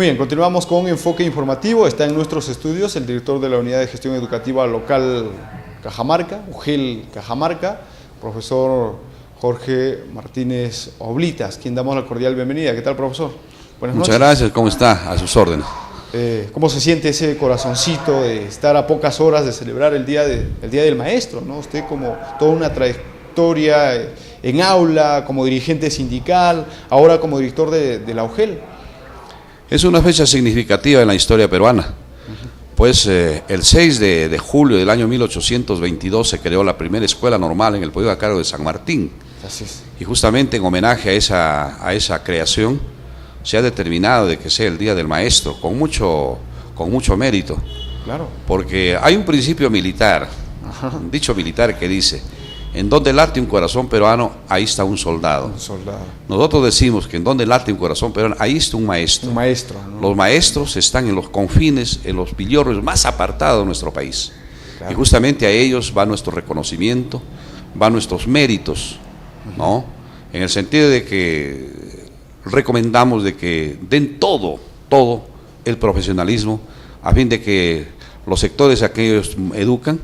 Muy bien, continuamos con Enfoque Informativo. Está en nuestros estudios el director de la Unidad de Gestión Educativa Local Cajamarca, UGEL Cajamarca, profesor Jorge Martínez Oblitas, quien damos la cordial bienvenida. ¿Qué tal, profesor? Buenas noches. Muchas gracias, ¿cómo está? A sus órdenes. ¿Cómo se siente ese corazoncito de estar a pocas horas de celebrar el Día del Maestro, ¿no? Usted, como toda una trayectoria en aula, como dirigente sindical, ahora como director de la UGEL. Es una fecha significativa en la historia peruana, pues el 6 de julio del año 1822 se creó la primera escuela normal en el pueblo a cargo de San Martín. Así es. Y justamente en homenaje a esa creación se ha determinado de que sea el Día del Maestro, con mucho mérito. Claro. Porque hay un principio militar, un dicho militar que dice: en donde late un corazón peruano, ahí está un soldado. Un soldado. Nosotros decimos que en donde late un corazón peruano, ahí está un maestro. Un maestro, ¿no? Los maestros están en los confines, en los villorrios más apartados de nuestro país. Claro. Y justamente a ellos va nuestro reconocimiento, van nuestros méritos, ¿no? En el sentido de que recomendamos de que den todo el profesionalismo a fin de que los sectores a que ellos educan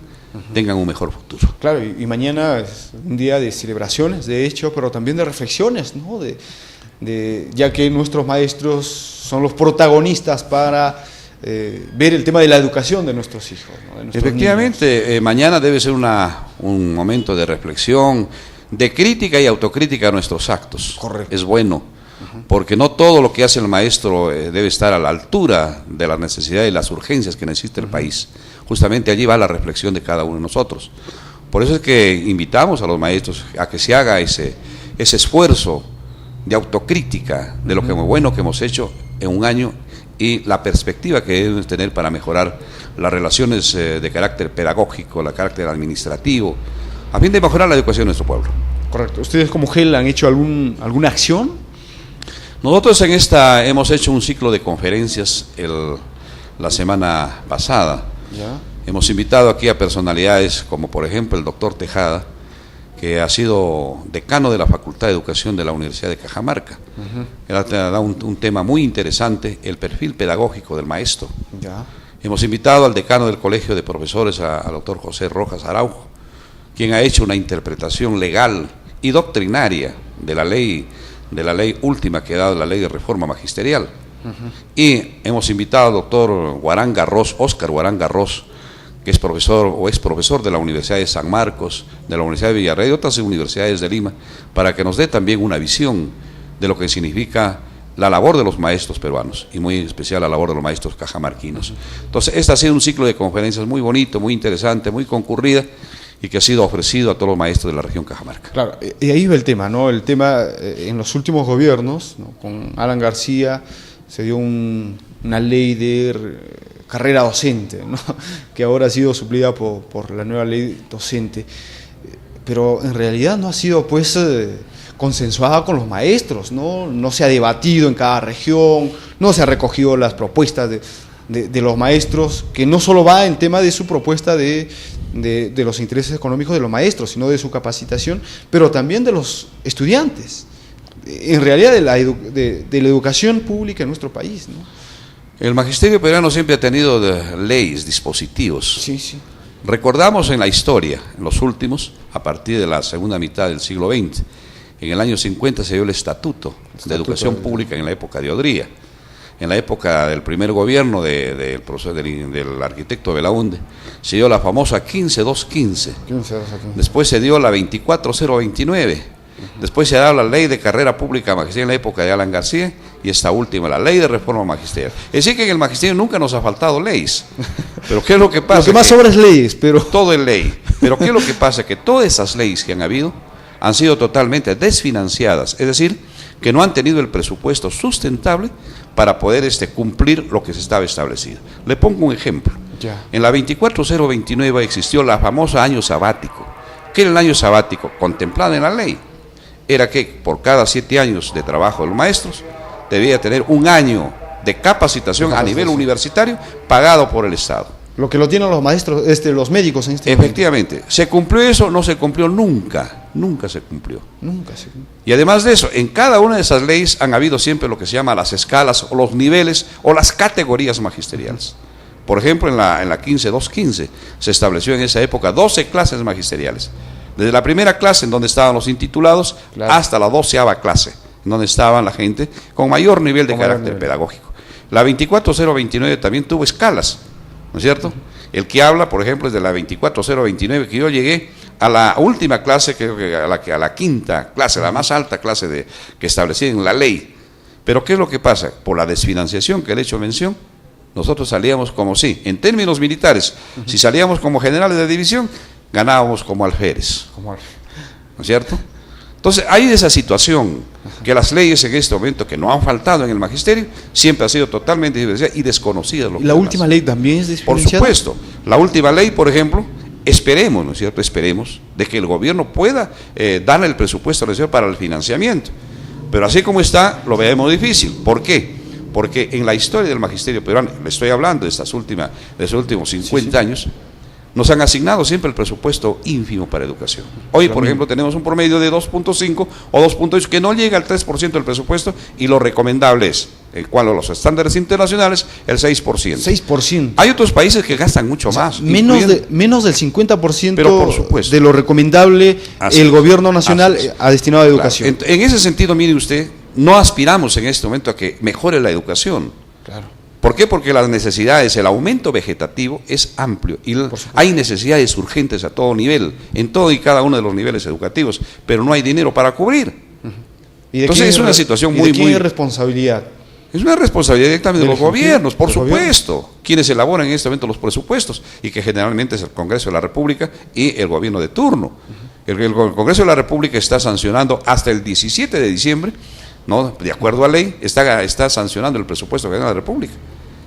tengan un mejor futuro. Claro, y mañana es un día de celebraciones, de hecho, pero también de reflexiones, ¿no? Ya que nuestros maestros son los protagonistas para ver el tema de la educación de nuestros hijos, ¿no? De nuestros Efectivamente, mañana debe ser un momento de reflexión, de crítica y autocrítica a nuestros actos. Correcto. Es bueno, porque no todo lo que hace el maestro debe estar a la altura de las necesidades y las urgencias que necesita el país. Justamente allí va la reflexión de cada uno de nosotros. Por eso es que invitamos a los maestros a que se haga ese esfuerzo de autocrítica de lo que bueno que hemos hecho en un año y la perspectiva que debemos tener para mejorar las relaciones de carácter pedagógico, de carácter administrativo, a fin de mejorar la educación de nuestro pueblo. Correcto. ¿Ustedes como UGEL han hecho alguna acción? Nosotros hemos hecho un ciclo de conferencias la semana pasada. Ya. Hemos invitado aquí a personalidades como por ejemplo el doctor Tejada, que ha sido decano de la Facultad de Educación de la Universidad de Cajamarca. Él ha dado un tema muy interesante, el perfil pedagógico del maestro. Ya. Hemos invitado al decano del Colegio de Profesores, al doctor José Rojas Araujo, quien ha hecho una interpretación legal y doctrinaria de la ley última que ha dado la ley de reforma magisterial. Y hemos invitado al doctor Óscar Guarán Garros, que es profesor o ex profesor de la Universidad de San Marcos, de la Universidad de Villarreal y otras universidades de Lima, para que nos dé también una visión de lo que significa la labor de los maestros peruanos, y muy especial la labor de los maestros cajamarquinos. Entonces, este ha sido un ciclo de conferencias muy bonito, muy interesante, muy concurrida, y que ha sido ofrecido a todos los maestros de la región Cajamarca. Claro, y ahí va el tema, ¿no? El tema, en los últimos gobiernos, ¿no? Con Alan García se dio una ley de carrera docente, ¿no? Que ahora ha sido suplida por la nueva ley docente, pero en realidad no ha sido pues consensuada con los maestros, ¿no? No se ha debatido en cada región, no se ha recogido las propuestas de los maestros, que no solo va en tema de su propuesta de los intereses económicos de los maestros, sino de su capacitación, pero también de los estudiantes, en realidad de la educación pública en nuestro país, ¿no? El magisterio peruano siempre ha tenido leyes, dispositivos. Sí, sí. Recordamos en la historia, en los últimos, a partir de la segunda mitad del siglo XX, en el año 50 se dio el Estatuto de Educación Pública en la época de Odría. En la época del primer gobierno del arquitecto Belaúnde, se dio la famosa 15215. Después se dio la 24029. Después se ha dado la ley de carrera pública magisterial en la época de Alan García, y esta última, la ley de reforma magisterial. Es decir, que en el magisterio nunca nos ha faltado leyes. Pero ¿qué es lo que pasa? Lo que más sobra es leyes, pero... Todo es ley. Pero ¿qué es lo que pasa? Que todas esas leyes que han habido han sido totalmente desfinanciadas. Es decir, que no han tenido el presupuesto sustentable para poder cumplir lo que se estaba establecido. Le pongo un ejemplo. Ya. En la 24029 existió la famosa año sabático. ¿Qué era el año sabático? Contemplado en la ley. Era que por cada 7 años de trabajo de los maestros, debía tener un año de capacitación a nivel universitario pagado por el Estado. Lo que lo tienen los maestros, los médicos en este Efectivamente. ¿Se cumplió eso? No se cumplió nunca. nunca se cumplió. Nunca se cumplió. Y además de eso, en cada una de esas leyes han habido siempre lo que se llama las escalas o los niveles o las categorías magisteriales. Por ejemplo, en la 15.215 se estableció en esa época 12 clases magisteriales. Desde la primera clase, en donde estaban los intitulados, claro, hasta la 12ª clase, en donde estaban la gente con mayor nivel de carácter pedagógico. La 24.029 también tuvo escalas, ¿no es cierto? El que habla, por ejemplo, es de la 24.029, que yo llegué a la última clase, creo que a la quinta clase, la más alta clase que establecía en la ley. Pero ¿qué es lo que pasa? Por la desfinanciación que le he hecho mención, nosotros salíamos como sí, en términos militares, si salíamos como generales de división, ganábamos como alférez, ¿no es cierto? Entonces hay esa situación que las leyes en este momento, que no han faltado en el magisterio, siempre ha sido totalmente diferenciada y desconocida. ¿La última ley también es diferenciada? Por supuesto, la última ley, por ejemplo, esperemos, ¿no es cierto? Esperemos de que el gobierno pueda darle el presupuesto necesario para el financiamiento, pero así como está, lo vemos difícil. ¿Por qué? Porque en la historia del magisterio peruano, le estoy hablando de estos últimos 50 años, nos han asignado siempre el presupuesto ínfimo para educación. Hoy, por ejemplo, tenemos un promedio de 2.5 o 2.8 que no llega al 3% del presupuesto, y lo recomendable es, el cual los estándares internacionales, el 6%. 6%. Hay otros países que gastan mucho más. Menos del 50%, pero por supuesto, de lo recomendable el gobierno nacional ha destinado a educación. Claro. En ese sentido, mire usted, no aspiramos en este momento a que mejore la educación. Claro. ¿Por qué? Porque las necesidades, el aumento vegetativo es amplio y hay necesidades urgentes a todo nivel, en todo y cada uno de los niveles educativos, pero no hay dinero para cubrir. Entonces es una situación muy... ¿De quién es responsabilidad? Es una responsabilidad directamente de los gobiernos, por supuesto, quienes elaboran en este momento los presupuestos, y que generalmente es el Congreso de la República y el gobierno de turno. El Congreso de la República está sancionando hasta el 17 de diciembre, ¿no? De acuerdo a ley, está sancionando el presupuesto de la República.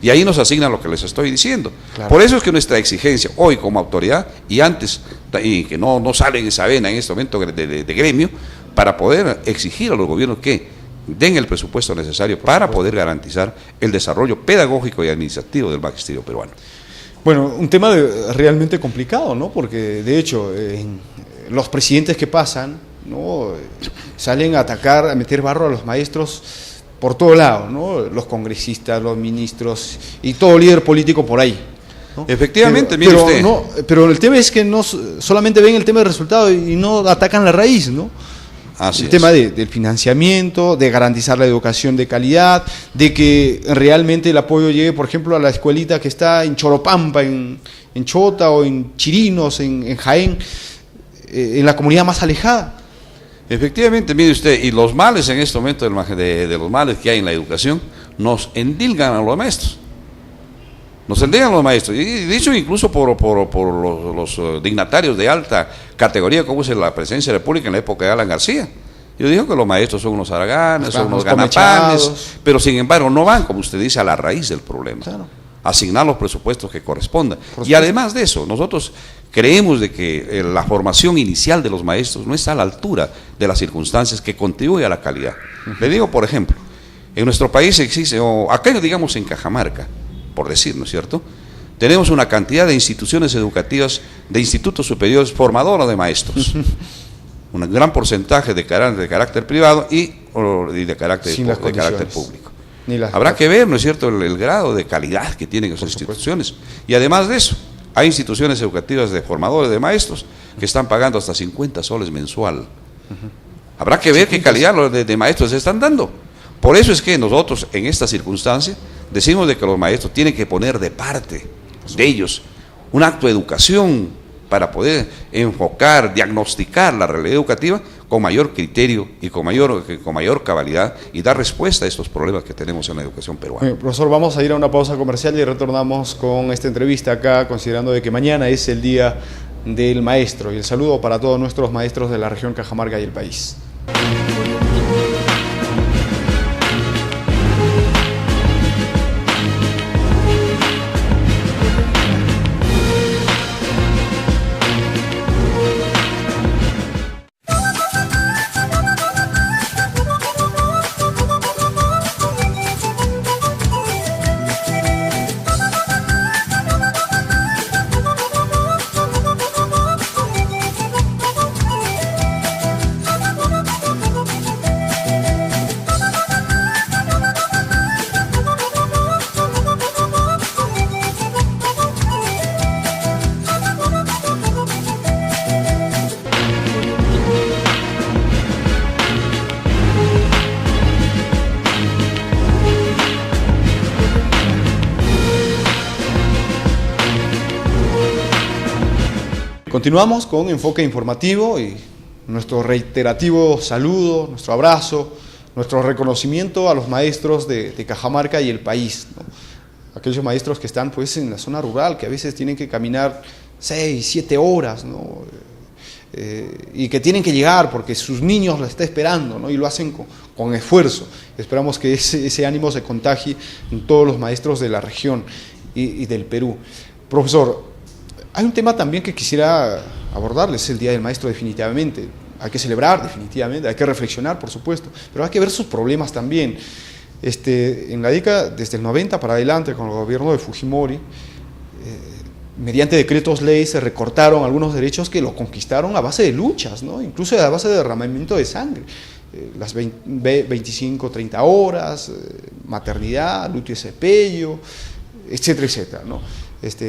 Y ahí nos asignan lo que les estoy diciendo. Claro. Por eso es que nuestra exigencia hoy como autoridad, y antes, y que no sale en esa vena en este momento de gremio, para poder exigir a los gobiernos que den el presupuesto necesario para poder garantizar el desarrollo pedagógico y administrativo del magisterio peruano. Bueno, un tema realmente complicado, ¿no? Porque de hecho, los presidentes que pasan, ¿no?, salen a atacar, a meter barro a los maestros por todo lado, ¿no? Los congresistas, los ministros y todo líder político por ahí, ¿no? Efectivamente, mire usted. Pero el tema es que no solamente ven el tema del resultado y no atacan la raíz, ¿no? Así el tema del financiamiento, de garantizar la educación de calidad, de que realmente el apoyo llegue, por ejemplo, a la escuelita que está en Choropampa, en Chota, o en Chirinos, en Jaén, en la comunidad más alejada. Efectivamente, mire usted, y los males en este momento de los males que hay en la educación, nos endilgan a los maestros. Nos endilgan a los maestros, y dicho incluso por los dignatarios de alta categoría, como es la presidencia de la República en la época de Alan García. Yo digo que los maestros son unos haraganes, son unos ganapanes, pero sin embargo no van, como usted dice, a la raíz del problema. Claro. Asignar los presupuestos que correspondan. Y además de eso, nosotros creemos de que la formación inicial de los maestros no está a la altura de las circunstancias que contribuyen a la calidad. Le digo, por ejemplo, en nuestro país existe, o acá digamos en Cajamarca, por decir, ¿no es cierto?, tenemos una cantidad de instituciones educativas, de institutos superiores formadoras de maestros. Un gran porcentaje de carácter privado y de carácter público. Habrá que ver, ¿no es cierto?, el grado de calidad que tienen esas instituciones. Y además de eso, hay instituciones educativas de formadores de maestros que están pagando hasta 50 soles mensual. Habrá que ver qué calidad de maestros se están dando. Por eso es que nosotros, en esta circunstancia, decimos de que los maestros tienen que poner de parte de ellos un acto de educación para poder enfocar, diagnosticar la realidad educativa con mayor criterio y con mayor cabalidad, y dar respuesta a estos problemas que tenemos en la educación peruana. Profesor, vamos a ir a una pausa comercial y retornamos con esta entrevista acá, considerando de que mañana es el Día del Maestro, y el saludo para todos nuestros maestros de la región Cajamarca y el país. Continuamos con Enfoque Informativo y nuestro reiterativo saludo, nuestro abrazo, nuestro reconocimiento a los maestros de Cajamarca y el país, ¿no? Aquellos maestros que están pues en la zona rural, que a veces tienen que caminar 6, 7 horas, ¿no? Y que tienen que llegar porque sus niños la están esperando, ¿no? Y lo hacen con esfuerzo. Esperamos que ese ánimo se contagie en todos los maestros de la región y del Perú. Profesor, hay un tema también que quisiera abordarles, es el Día del Maestro definitivamente. Hay que celebrar definitivamente, hay que reflexionar por supuesto, pero hay que ver sus problemas también. En la década, desde el 90 para adelante, con el gobierno de Fujimori, mediante decretos ley se recortaron algunos derechos que lo conquistaron a base de luchas, ¿no? Incluso a base de derramamiento de sangre. Las 25, 30 horas, maternidad, luto y sepello, etcétera, etcétera, ¿no?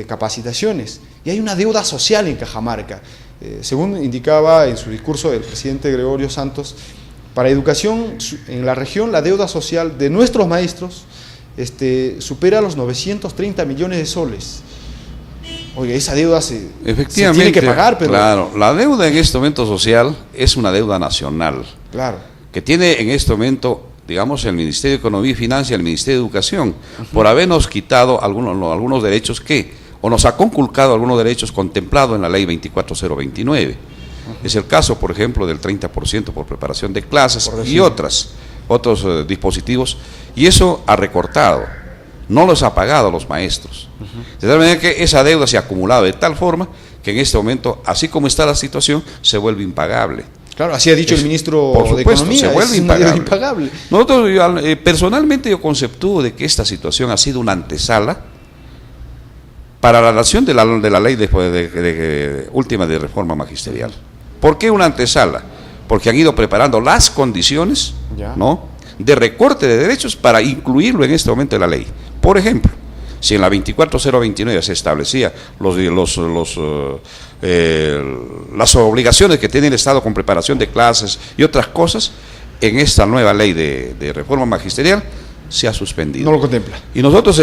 Capacitaciones. Y hay una deuda social en Cajamarca. Según indicaba en su discurso el presidente Gregorio Santos, para educación en la región la deuda social de nuestros maestros supera los 930 millones de soles. Oye, esa deuda se tiene que pagar, pero... Claro, la deuda en este momento social es una deuda nacional. Claro. Que tiene en este momento, digamos, el Ministerio de Economía y Finanzas y el Ministerio de Educación, por habernos quitado algunos derechos o nos ha conculcado algunos derechos contemplados en la ley 24029. Es el caso, por ejemplo, del 30% por preparación de clases y otros dispositivos, y eso ha recortado, no los ha pagado a los maestros. De tal manera que esa deuda se ha acumulado de tal forma que en este momento, así como está la situación, se vuelve impagable. Claro, así ha dicho el ministro de Economía, se vuelve impagable. Nosotros, personalmente yo conceptúo de que esta situación ha sido una antesala para la nación de la ley última de reforma magisterial. ¿Por qué una antesala? Porque han ido preparando las condiciones, ¿no?, de recorte de derechos para incluirlo en este momento en la ley. Por ejemplo, si en la 24029 se establecía las obligaciones que tiene el Estado con preparación de clases y otras cosas, en esta nueva ley de reforma magisterial se ha suspendido. No lo contempla. Y nosotros,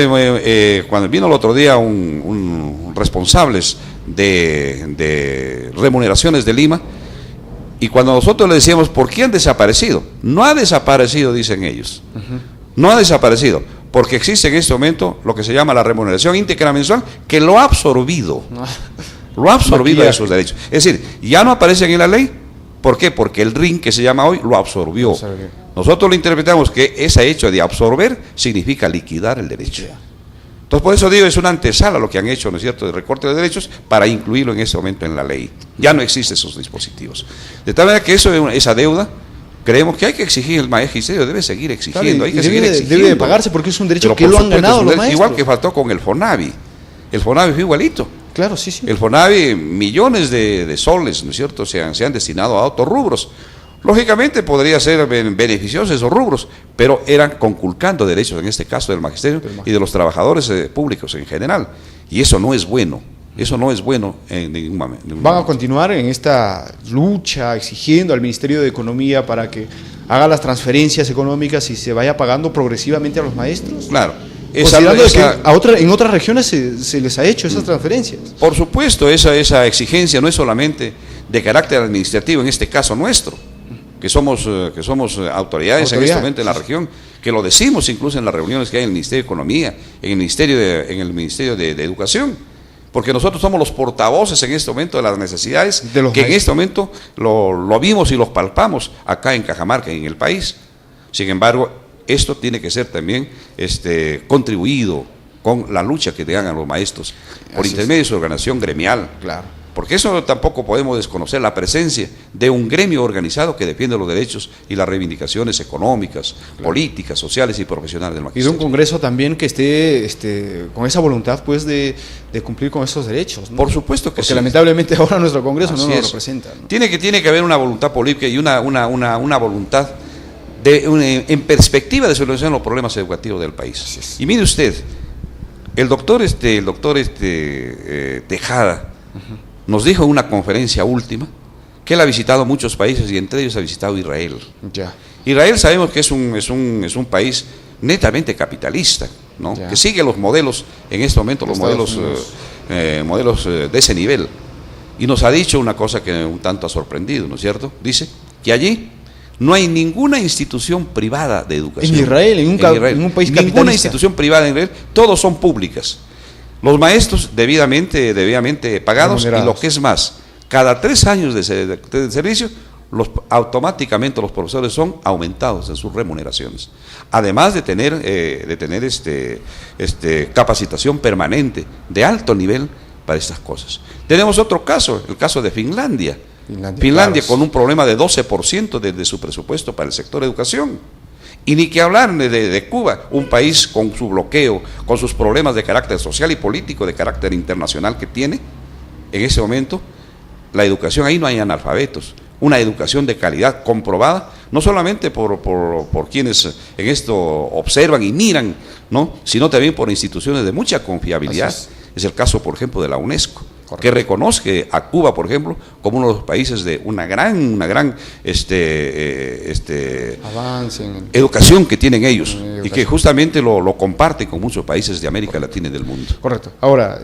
cuando vino el otro día un responsables de remuneraciones de Lima, y cuando nosotros le decíamos, ¿por qué han desaparecido? No ha desaparecido, dicen ellos. No ha desaparecido, porque existe en este momento lo que se llama la remuneración íntegra mensual, que lo ha absorbido. Lo ha absorbido de sus derechos. Es decir, ya no aparecen en la ley. ¿Por qué? Porque el RIN, que se llama hoy, lo absorbió. Nosotros lo interpretamos que ese hecho de absorber significa liquidar el derecho. Entonces, por eso digo, es una antesala lo que han hecho, ¿no es cierto?, de recorte de derechos para incluirlo en este momento en la ley. Ya no existen esos dispositivos. De tal manera que esa deuda, creemos que hay que exigir, el magisterio debe seguir exigiendo. Claro, debe de pagarse porque es un derecho que lo han ganado los maestros. Igual que faltó con el FONAVI. El FONAVI fue igualito. Claro, sí, sí. El FONAVI, millones de soles, ¿no es cierto?, se han destinado a otros rubros. Lógicamente podría ser beneficiosos esos rubros, pero eran conculcando derechos, en este caso del magisterio y de los trabajadores públicos en general. Y eso no es bueno. Eso no es bueno en ningún momento. ¿Van a continuar en esta lucha exigiendo al Ministerio de Economía para que haga las transferencias económicas y se vaya pagando progresivamente a los maestros? Claro. Considerando que en otras regiones se les ha hecho esas transferencias. Por supuesto, esa exigencia no es solamente de carácter administrativo, en este caso nuestro, que somos autoridades en este momento en la región, que lo decimos incluso en las reuniones que hay en el Ministerio de Economía, en el Ministerio de Educación, porque nosotros somos los portavoces en este momento de las necesidades que en este momento lo vimos y los palpamos acá en Cajamarca y en el país. Sin embargo, esto tiene que ser también contribuido con la lucha que hagan los maestros por intermedio de su organización gremial. Claro. Porque eso tampoco podemos desconocer, la presencia de un gremio organizado que defiende los derechos y las reivindicaciones económicas, políticas, sociales y profesionales del magisterio. Y de un Congreso también que esté con esa voluntad pues de cumplir con esos derechos, ¿no? Por supuesto que porque lamentablemente ahora nuestro Congreso no nos representa, ¿no? Tiene que haber una voluntad política y una voluntad en perspectiva de solucionar los problemas educativos del país. Y mire usted, el doctor Tejada nos dijo en una conferencia última que él ha visitado muchos países y entre ellos ha visitado Israel. Israel sabemos que es un país netamente capitalista, ¿no? Que sigue los modelos en este momento, los modelos de ese nivel. y nos ha dicho una cosa que un tanto ha sorprendido, ¿no es cierto? Dice que allí no hay ninguna institución privada de educación. En Israel, en un país capitalista. Ninguna institución privada en Israel, todos son públicas. Los maestros debidamente pagados, y lo que es más, cada 3 años de servicio, automáticamente los profesores son aumentados en sus remuneraciones. Además de tener capacitación permanente de alto nivel para estas cosas. Tenemos otro caso, el caso de Finlandia. Finlandia con un problema de 12% de su presupuesto para el sector educación. Y ni que hablar de Cuba, un país con su bloqueo, con sus problemas de carácter social y político, de carácter internacional que tiene. En ese momento, la educación, ahí no hay analfabetos. Una educación de calidad comprobada, no solamente por quienes en esto observan y miran, ¿no?, sino también por instituciones de mucha confiabilidad. Es el caso, por ejemplo, de la UNESCO. Correcto. Que reconozca a Cuba, por ejemplo, como uno de los países de una gran avance en educación que tienen ellos, y que justamente lo comparte con muchos países de América Latina y del mundo. Correcto. Ahora,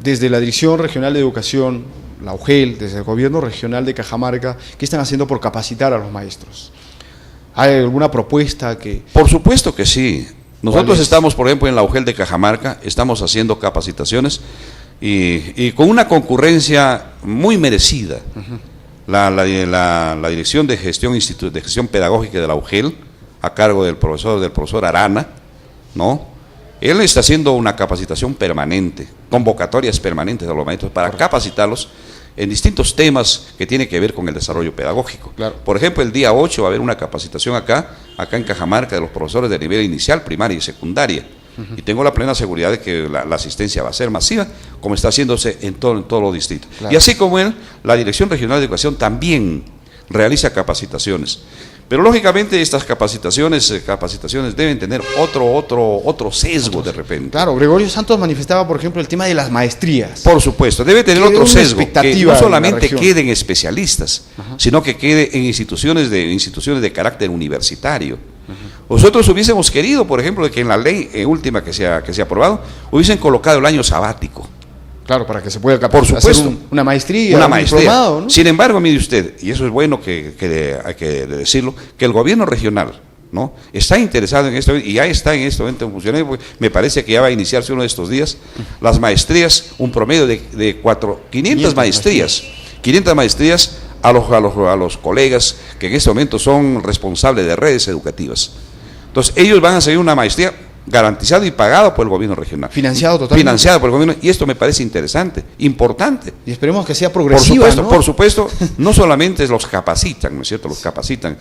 desde la Dirección Regional de Educación, la UGEL, desde el Gobierno Regional de Cajamarca, ¿qué están haciendo por capacitar a los maestros? ¿Hay alguna propuesta que...? Por supuesto que sí. Nosotros estamos, por ejemplo, en la UGEL de Cajamarca, estamos haciendo capacitaciones y con una concurrencia muy merecida. La Dirección de Gestión Pedagógica de la UGEL, a cargo del profesor Arana, ¿no?, él está haciendo una capacitación permanente, convocatorias permanentes a los maestros para capacitarlos en distintos temas que tienen que ver con el desarrollo pedagógico. Claro. Por ejemplo, el día 8 va a haber una capacitación acá en Cajamarca, de los profesores de nivel inicial, primaria y secundaria. Y tengo la plena seguridad de que la asistencia va a ser masiva, como está haciéndose en todos los distritos. Claro. Y así como él, la Dirección Regional de Educación también realiza capacitaciones. Pero lógicamente estas capacitaciones deben tener otro sesgo de repente. Claro, Gregorio Santos manifestaba, por ejemplo, el tema de las maestrías. Por supuesto, debe tener otro sesgo, que no solamente queden especialistas, sino que quede en instituciones de carácter universitario. Nosotros hubiésemos querido, por ejemplo, que en la ley última que se ha aprobado, hubiesen colocado el año sabático. Claro, para que se pueda por supuesto, hacer una maestría, un diplomado, ¿no? Sin embargo, mire usted, y eso es bueno que hay que decirlo, que el gobierno regional, ¿no?, está interesado en esto, y ya está en este momento en funcionamiento, me parece que ya va a iniciarse uno de estos días, las maestrías, un promedio de 500 maestrías, 500 maestrías a los colegas que en este momento son responsables de redes educativas. Entonces, ellos van a seguir una maestría garantizado y pagado por el gobierno regional. Financiado totalmente. Financiado por el gobierno, y esto me parece interesante, importante. Y esperemos que sea progresiva, por supuesto, no solamente los capacitan, ¿no es cierto?, los capacitan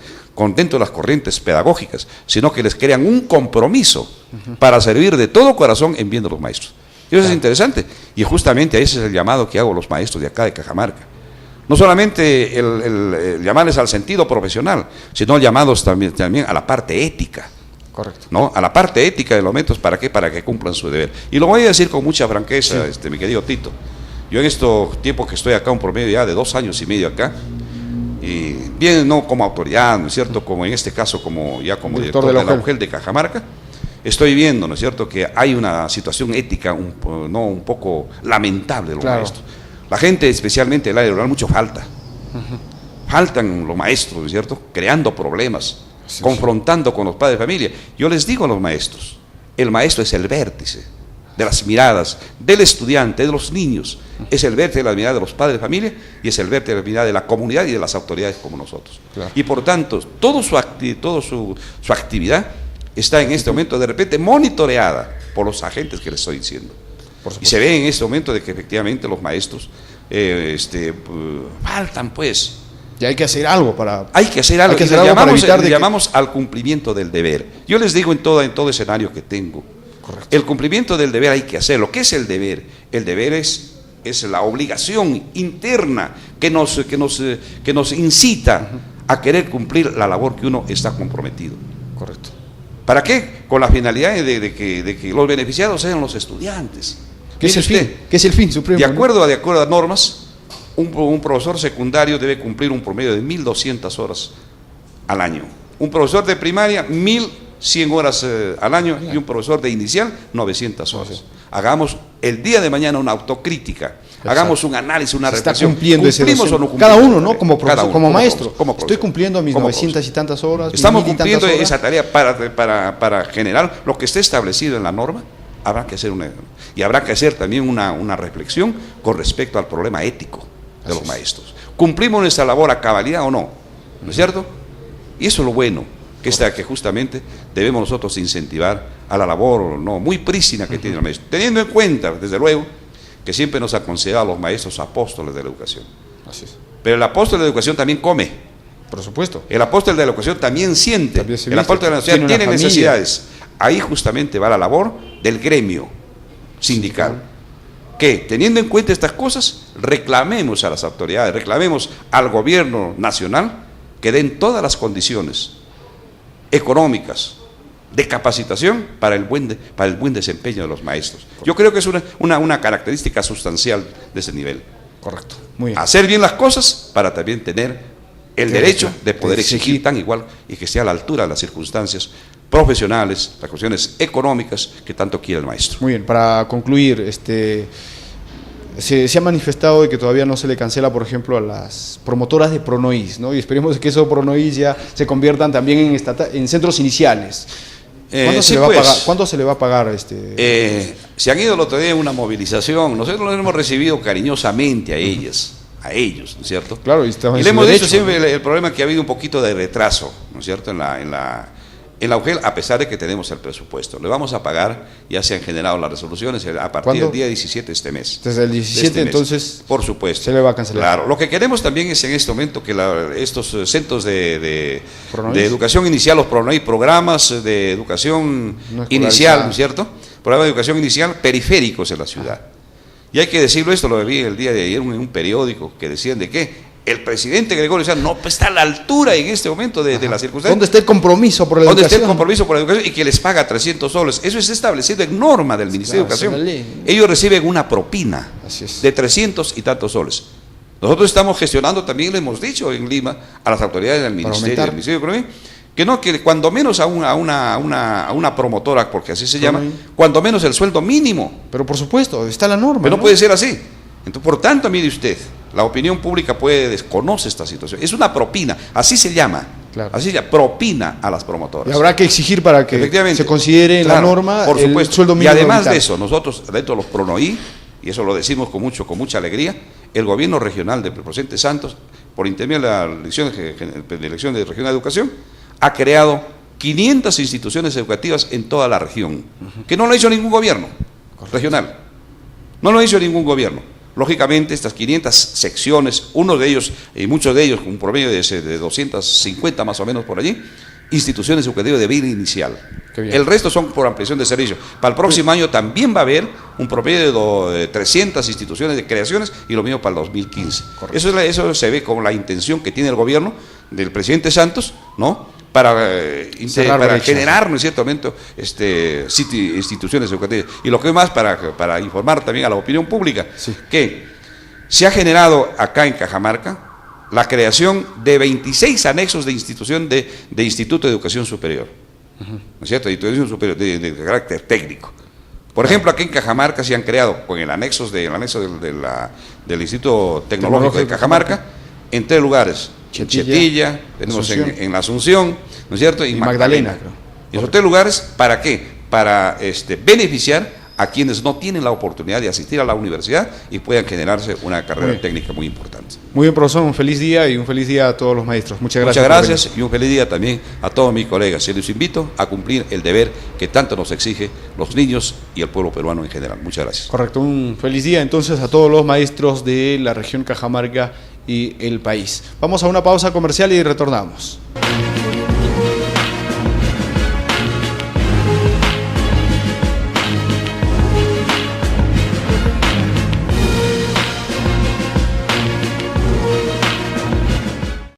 dentro de las corrientes pedagógicas, sino que les crean un compromiso para servir de todo corazón en bien de los maestros. Y eso es interesante, y justamente ese es el llamado que hago a los maestros de acá de Cajamarca. No solamente el llamarles al sentido profesional, sino llamados también a la parte ética. Correcto. ¿No? A la parte ética de los métodos, ¿para qué? Para que cumplan su deber. Y lo voy a decir con mucha franqueza, mi querido Tito. Yo en estos tiempos que estoy acá, un promedio ya de 2 años y medio acá, y bien, no como autoridad, ¿no es cierto?, como en este caso como director de la UGEL de Cajamarca, estoy viendo, ¿no es cierto?, que hay una situación ética un poco lamentable de los maestros. La gente, especialmente el área rural, mucho falta. Faltan los maestros, ¿no es cierto?, creando problemas. Confrontando con los padres de familia. Yo les digo a los maestros, el maestro es el vértice de las miradas del estudiante, de los niños, es el vértice de la mirada de los padres de familia y es el vértice de la mirada de la comunidad y de las autoridades como nosotros. Claro. Y por tanto, toda su actividad está en este momento de repente monitoreada por los agentes que les estoy diciendo. Y se ve en este momento de que efectivamente los maestros faltan, pues. Y hay que hacer algo para... Hay que hacer algo, llamamos al cumplimiento del deber. Yo les digo en todo escenario que tengo, correcto, el cumplimiento del deber hay que hacerlo. ¿Qué es el deber? El deber es la obligación interna que nos incita a querer cumplir la labor que uno está comprometido. Correcto. ¿Para qué? Con la finalidad de que los beneficiados sean los estudiantes. ¿Qué es el fin? ¿Qué es el fin supremo? De acuerdo a normas, un profesor secundario debe cumplir un promedio de 1.200 horas al año. Un profesor de primaria, 1.100 horas al año, y un profesor de inicial, 900 horas. hagamos el día de mañana una autocrítica. Exacto. Hagamos un análisis, una reflexión. Está cumpliendo ¿Cumplimos o no cumplimos? Cada uno, ¿no? Como profesor, como maestro. Como estoy cumpliendo mis 900 profesor. y tantas horas. Estamos cumpliendo esa tarea para generar lo que esté establecido en la norma. Habrá que hacer y habrá que hacer también una reflexión con respecto al problema ético de los maestros. ¿Cumplimos nuestra labor a cabalidad o no? ¿No es cierto? Y eso es lo bueno, que justamente debemos nosotros incentivar a la labor no muy prístina que tiene el maestro, teniendo en cuenta, desde luego, que siempre nos ha considerado a los maestros apóstoles de la educación. Así es. Pero el apóstol de la educación también come. Por supuesto. El apóstol de la educación también siente. El apóstol de la educación tiene necesidades. Ahí justamente va la labor del gremio sindical. Que, teniendo en cuenta estas cosas, reclamemos a las autoridades, reclamemos al gobierno nacional que den todas las condiciones económicas, de capacitación para el buen desempeño de los maestros. Yo creo que es una característica sustancial de ese nivel. Correcto. Muy bien. Hacer bien las cosas para también tener el derecho de poder exigir tan igual y que esté a la altura de las circunstancias profesionales, las cuestiones económicas que tanto quiere el maestro. Muy bien, para concluir, se ha manifestado de que todavía no se le cancela, por ejemplo, a las promotoras de Pronoís, ¿no? Y esperemos que esos Pronoís ya se conviertan también en centros iniciales. ¿Cuánto se le va a pagar? Se han ido el otro día en una movilización, nosotros lo hemos recibido cariñosamente a ellos, ¿no es cierto? Claro, y le hemos dicho siempre el problema es que ha habido un poquito de retraso, ¿no es cierto?, en la UGEL, a pesar de que tenemos el presupuesto. Le vamos a pagar, ya se han generado las resoluciones a partir del día 17 de este mes. Desde el 17, entonces, por supuesto. Se le va a cancelar. Claro, lo que queremos también es en este momento que estos centros de educación inicial, los programas de educación inicial, ¿no es cierto? Programas de educación inicial periféricos en la ciudad. Y hay que decirlo, esto lo vi el día de ayer en un periódico que decían de qué. El presidente Gregorio Sáenz no está a la altura en este momento de las circunstancias. ¿Dónde está el compromiso por la educación? ¿Dónde está el compromiso por la educación? Y que les paga 300 soles. Eso está establecido en norma del Ministerio de Educación. Ellos reciben una propina de 300 y tantos soles. Nosotros estamos gestionando, también le hemos dicho en Lima, a las autoridades del Ministerio de Economía, que cuando menos a una promotora, porque así se llama, cuando menos el sueldo mínimo. Pero por supuesto, está la norma. Pero no puede ser así. Entonces, por tanto, mire usted, la opinión pública desconoce esta situación. Es una propina, así se llama. Claro. Así se llama, propina a las promotoras. Y habrá que exigir para que se considere en la norma por supuesto, el sueldo mínimo. Y además de eso, nosotros, dentro de los Pronoí, y eso lo decimos con mucha alegría, el gobierno regional del presidente Santos, por intermedio de la Dirección de Regional de Educación, ha creado 500 instituciones educativas en toda la región, que no lo ha hecho ningún gobierno regional. No lo ha hecho ningún gobierno. Lógicamente, estas 500 secciones, uno de ellos, y muchos de ellos, un promedio de 250 más o menos por allí, instituciones educativas de vida inicial. El resto son por ampliación de servicio. Para el próximo año también va a haber un promedio de 300 instituciones de creaciones y lo mismo para el 2015. Eso se ve como la intención que tiene el gobierno del presidente Santos, ¿no?, para generar, ¿no es cierto?, instituciones educativas. Y lo que más, para informar también a la opinión pública, que se ha generado acá en Cajamarca la creación de 26 anexos de institución de Instituto de Educación Superior, ¿no es cierto?, de educación superior de carácter técnico. Por ejemplo, aquí en Cajamarca se han creado, con el anexo del Instituto Tecnológico de Cajamarca, en 3 lugares. En Chetilla, tenemos en la Asunción, ¿no es cierto?, y Magdalena. Y esos 3 lugares, ¿para qué? Para beneficiar a quienes no tienen la oportunidad de asistir a la universidad y puedan generarse una carrera técnica muy importante. Muy bien, profesor, un feliz día y un feliz día a todos los maestros. Muchas gracias. Muchas gracias y un feliz día también a todos mis colegas. Y les invito a cumplir el deber que tanto nos exige los niños y el pueblo peruano en general. Muchas gracias. Correcto, un feliz día entonces a todos los maestros de la región Cajamarca y el país. Vamos a una pausa comercial y retornamos.